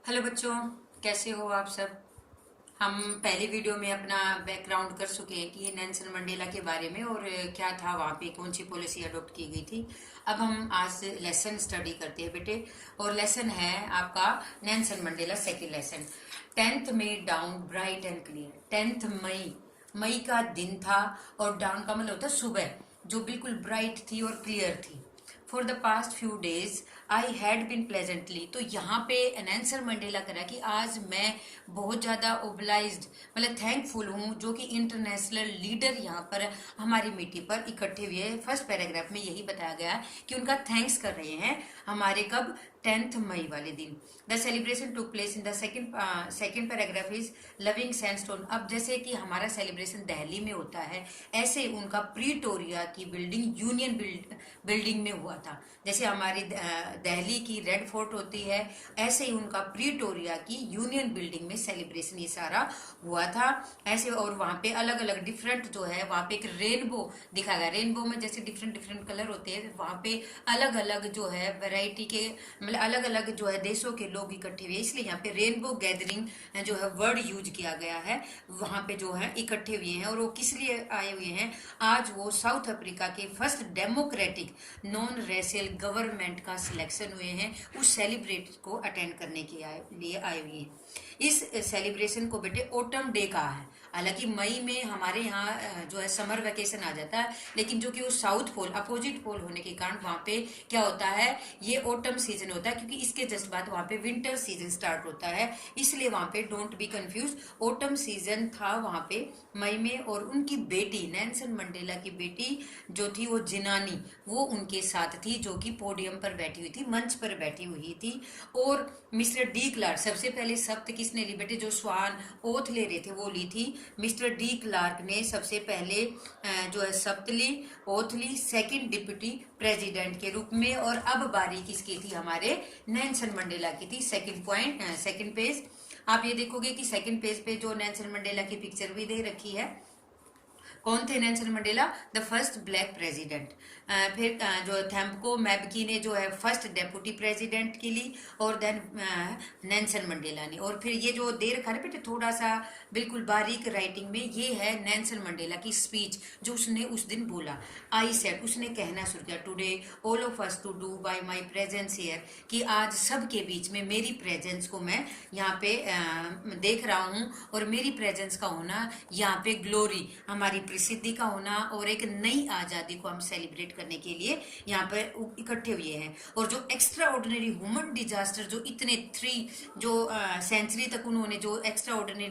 Hello बच्चों, कैसे हो आप सब। हम पहली वीडियो में अपना बैकग्राउंड कर चुके हैं कि नेल्सन मंडेला के बारे में और क्या था वहाँ पे, कौन सी पॉलिसी अडॉप्ट की गई थी। अब हम आज लेसन स्टडी करते हैं बेटे, और लेसन है आपका Nelson Mandela second lesson. 10th May dawned bright and clear. 10th May, मई का दिन था, और डाउन का मतलब होता है सुबह, जो बिल्कुल ब्राइट थी और क्लियर थी। For the past few days I had been pleasantly, तो यहाँ पे नेल्सन मंडेला करा कि आज मैं बहुत ज़्यादा ओबलाइज्ड, मतलब थैंकफुल हूँ, जो कि इंटरनेशनल लीडर यहाँ पर हमारी मीटिंग पर इकट्ठे हुए हैं। फर्स्ट पैराग्राफ में यही बताया गया है कि उनका थैंक्स कर रहे हैं हमारे कब, 10th मई वाले दिन। The celebration took place in the second paragraph is loving sandstone. अब जैसे कि हमारा सेलिब्रेशन दिल्ली में होता है, ऐसे उनका प्रीटोरिया की बिल्डिंग, यूनियन बिल्डिंग में हुआ था। जैसे हमारी दिल्ली की रेड फोर्ट होती है, ऐसे ही उनका प्रीटोरिया की यूनियन बिल्डिंग में सेलिब्रेशन ये सारा हुआ था ऐसे। और वहाँ पे अलग अलग डिफरेंट जो है, वहाँ पे एक रेनबो दिखा गया। रेनबो में जैसे डिफरेंट डिफरेंट कलर होते हैं, वहाँ पे अलग अलग जो है वैरायटी के, मतलब अलग अलग जो है देशों के लोग इकट्ठे हुए, इसलिए यहाँ पे रेनबो गैदरिंग जो है वर्ड यूज किया गया है। वहाँ पे जो है इकट्ठे हुए हैं, और वो किस लिए आए हुए हैं, आज वो साउथ अफ्रीका के first democratic non racial government का सिलेक्शन हुए हैं, उस सेलिब्रेट को अटेंड करने के लिए आए हुए हैं। इस सेलिब्रेशन को बेटे ओटम डे कहा है। हालांकि मई में हमारे यहाँ जो है समर वेकेशन आ जाता है, लेकिन जो कि वो साउथ पोल, अपोजिट पोल होने के कारण वहाँ पे क्या होता है, ये ओटम सीजन होता है, क्योंकि इसके जस्ट बाद वहाँ पे विंटर सीजन स्टार्ट होता है। इसलिए वहाँ पे don't be confuse, autumn season था वहाँ पे मई में। और उनकी बेटी नेल्सन मंडेला की बेटी जो थी वो जिनानी, वो उनके साथ थी, जो कि पोडियम पर बैठी हुई थी, मंच पर बैठी हुई थी। और मिस्टर डी क्लार्क, सबसे पहले शब्द किसने ली बेटे, जो स्वान ओथ ले रहे थे वो ली थी मिस्टर डी क्लार्क ने सबसे पहले जो है शब्द ली, ओथ ली, सेकंड डिप्टी प्रेसिडेंट के रूप में। और अब बारी किसकी थी, हमारे नेल्सन मंडेला की थी। सेकंड पॉइंट, सेकंड पेज आप ये देखोगे कि सेकंड पेज पे जो नेल्सन मंडेला की पिक्चर भी दे रखी है। कौन थे Nelson Mandela, the first black president. फिर जो थैम्पको मैबकी ने जो है फर्स्ट डेप्यूटी प्रेसिडेंट की ली, और देन नेल्सन मंडेला ने। और फिर ये जो दे रखा है बेटे थोड़ा सा बिल्कुल बारीक राइटिंग में, ये है नेल्सन मंडेला की स्पीच जो उसने उस दिन बोला। आई सेड, उसने कहना शुरू किया, today all of us to do by my presence here, कि आज सबके बीच में मेरी प्रेजेंस को मैं यहाँ पे देख रहा हूँ, और मेरी प्रेजेंस का होना यहाँ पे ग्लोरी, हमारी प्रसिद्धि का होना, और एक नई आज़ादी को हम सेलिब्रेट करने के लिए यहाँ पर इकट्ठे हुए हैं। और जो एक्स्ट्रा ऑर्डिनरी ह्यूमन डिजास्टर, जो इतने 3 जो सेंचुरी तक उन्होंने जो extra ordinary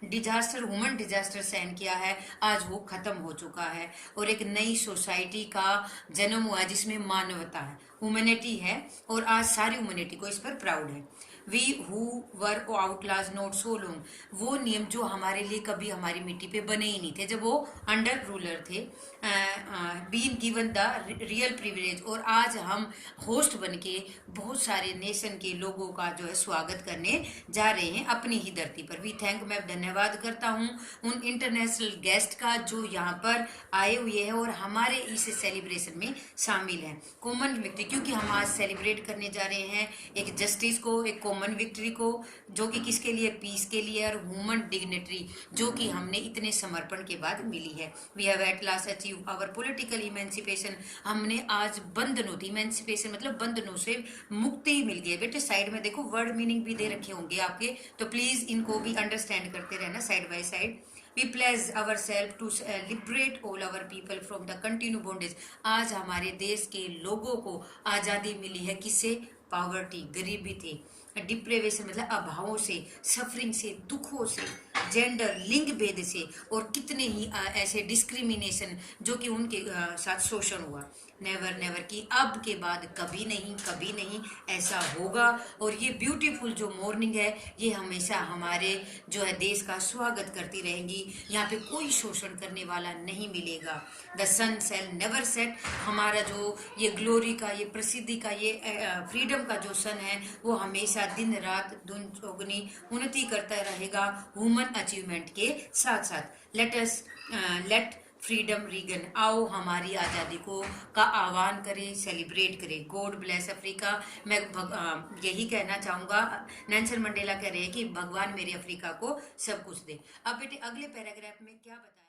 disaster human disaster सहन किया है, आज वो खत्म हो चुका है, और एक नई सोसाइटी का जन्म हुआ है जिसमें मानवता है, ह्यूमैनिटी है, और आज सारी ह्यूमैनिटी को इस पर प्राउड है। We who were outlaws not so long, वो नियम जो हमारे लिए कभी हमारी मिट्टी पे बने ही नहीं थे जब वो अंडर रूलर थे, been given the real privilege, और आज हम होस्ट बन के बहुत सारे नेशन के लोगों का जो है स्वागत करने जा रहे हैं अपनी ही धरती पर। वी थैंक, मैं धन्यवाद करता हूँ उन इंटरनेशनल गेस्ट का जो यहाँ पर आए हुए हैं और हमारे इस सेलिब्रेशन में शामिल हैं। कॉमन विक्ट्री, क्योंकि हम आज सेलिब्रेट करने जा रहे हैं एक जस्टिस को, एक कॉमन विक्ट्री को, जो कि किसके लिए, पीस के लिए, और ह्यूमन डिग्निटी जो कि हमने इतने समर्पण के बाद मिली है। We have at last achieve our political emancipation, हमने आज बंधनों थी, इमेंसिपेशन मतलब बंधनों से मुक्ति मिल गई है। बेटे साइड में देखो वर्ड मीनिंग भी दे रखे होंगे आपके, तो प्लीज इनको भी अंडरस्टैंड करते रहना side by side. We pledge ourselves to liberate all our people from the continued bondage, आज हमारे देश के लोगों को आज़ादी मिली है, किससे, पॉवर्टी, गरीबी थी, डिप्रेवेशन मतलब अभावों से, सफरिंग से, दुखों से, जेंडर, लिंग भेद से, और कितने ही ऐसे डिस्क्रिमिनेशन जो कि उनके साथ शोषण हुआ। नेवर नेवर की अब के बाद कभी नहीं, कभी नहीं ऐसा होगा। और ये ब्यूटीफुल जो मॉर्निंग है, ये हमेशा हमारे जो है देश का स्वागत करती रहेंगी। यहाँ पे कोई शोषण करने वाला नहीं मिलेगा। The sun shall never set, हमारा जो ये ग्लोरी का, ये प्रसिद्धि का, ये फ्रीडम का जो सन है, वो हमेशा दिन रात दुगनी उन्नति करता रहेगा ह्यूमन अचीवमेंट के साथ साथ। लेट फ्रीडम रीगन, आओ हमारी आज़ादी को का आह्वान करें, सेलिब्रेट करें। God bless Africa. मैं यही कहना चाहूँगा, नेल्सन मंडेला कह रहे हैं कि भगवान मेरे अफ्रीका को सब कुछ दे। अब बेटे अगले पैराग्राफ में क्या बताया